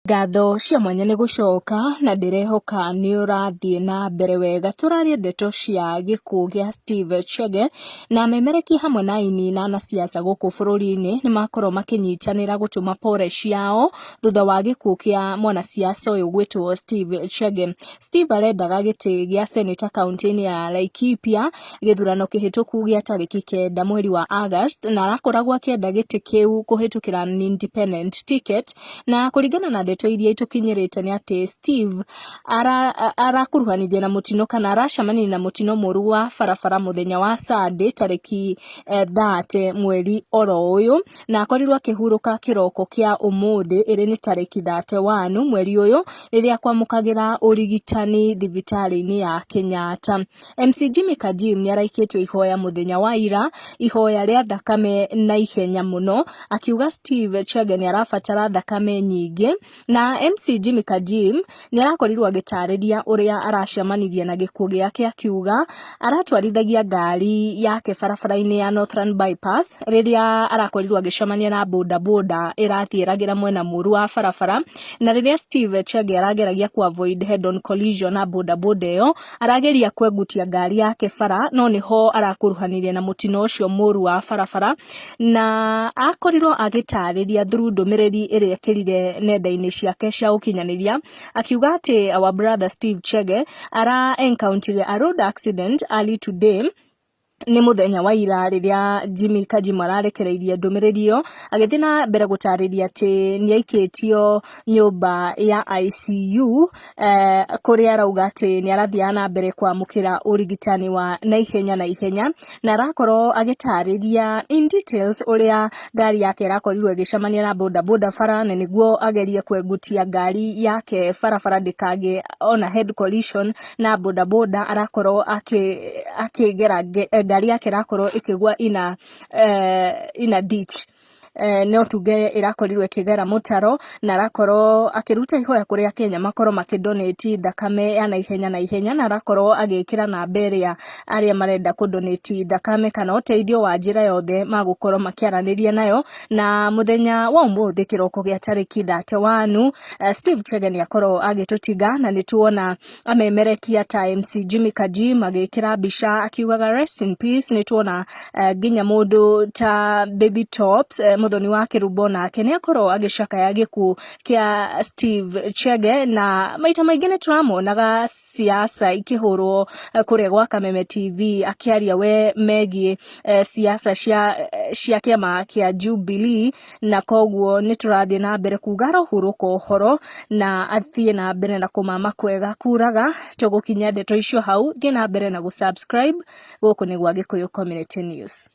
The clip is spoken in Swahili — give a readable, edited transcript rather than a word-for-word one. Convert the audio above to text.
Ngatho cia mwanya nĩ gũcoka na ndĩrehoka nĩ ũrathiĩ na mbere wega. Tũraria ndeto cia gĩkuũ gĩa Steve Chege na memereki hamwe na aini na anasiasa gũkũ bũrũri-inĩ nĩ makorwo makĩnyitanĩra gũtũma pore ciao thutha wa gĩkuũ kĩa mwanasiasa ũyũ gwĩtwo Steve Chege. Steve arendaga gĩtĩ gĩa seneta kaunti-inĩ ya Laikipia gĩthurano kĩhĩtũku gĩa tarĩki 9 mweri wa August, na arakoragwo akĩenda gĩtĩ kĩu kũhĩtũkĩra an independent ticket, na kũringana na ndeto iria itukinyirite ni ati Steve arakuruhanire na mutino kana aracemania na mutino mũru wa barabara muthenya wa Sunday tariki 30 mweri oro uyu, na akorirwo akĩhurũka kĩroko kĩa umuthi ĩrĩ ni tariki 31 mweri uyu rĩrĩa kwamukagira urigitani thibitari-inĩ ya Kenyatta. MC Jimmy Kajim ni araikĩte ihoya muthenya wa ira, ihoya rĩa thakame na ihenya muno, akiuga Steve Chege ni arabatara thakame nyingĩ, na MC Jimmy Kajim ni arakorirwo agĩtarĩria ũrĩa aracemanirie na gĩkuũ gĩake, akiuga aratwarithagia ngari yake barabara-inĩ ya Northern Bypass rĩrĩa arakorirwo agĩcemania na bodaboda ĩrathiĩragĩra mwena mũru wa barabara, na rĩrĩa Steve Chege arageragia ku avoid head on collision na bodaboda ĩyo, arageria kwengutia ngari yake bara, no niho arakuruhanirie na mutino ũcio mũru wa barabara, na akorirwo agĩtarĩria through ndũmĩrĩri ĩrĩa ekĩrire nenda-inĩ ciake cia ũkinyanĩria, akiuga atĩ our brother Steve Chege encountered a road accident early today. Ni muthenya wa ira rĩrĩa Jimmy Kajim ararekereirie ndũmĩrĩri ĩyo, agĩthiĩ na mbere gũtarĩria atĩ nĩ aikĩtio nyũmba ya ICU kũrĩa arauga atĩ nĩ arathiĩ na mbere kwamũkĩra ũrigitani wa naihenya, na arakorwo agĩtarĩria in details ũrĩa ngari yake ĩrakorirwo ĩgĩcemania na bodaboda bara, na nĩguo agerie kwengutia ngari yake barabara ndĩkagĩe ona head collision na bodaboda, arakorwo akĩgera ngari yake irakorwo ikigwa ina ditch, no tuge irakorirwo ikigera mutaro, na arakorwo akiruta ihoya kũrĩa Kenya makorwo makidonate thakame ya naihenya, na arakorwo agĩkĩra namba ĩrĩa arĩa marenda kudonate thakame kana ũteithio wa njĩra yothe magũkorwo makiaranĩria nayo. Na muthenya wa umuthi kĩroko gĩa tariki 31 Steve Chege ni akorwo agĩtũtiga, na nĩtuona amemerekia ta MC Jimmy Kajim agĩkĩra mbica akiugaga rest in peace. Nĩtuona nginya mũndũ ta Baby Tops muthoni wa Kĩrumbo nake nĩ akorwo agĩcakaya gĩkuũ kĩa Steve Chege, na maita maingĩ nĩ tũramonaga siasa ikĩhũrwo kũrĩa gwa Kameme TV akĩaria we megiĩ siasa cia kĩama kĩa Jubilee, na koguo nĩ tũrathiĩ na mbere kuga arohurũka ũhoro na athiĩ na mbere na kũmama kwega kuraga. Tũgũkinya ndeto icio hau, thiĩ na mbere na gũsubscribe gũkũ nĩ gwa Gĩkũyũ Community News.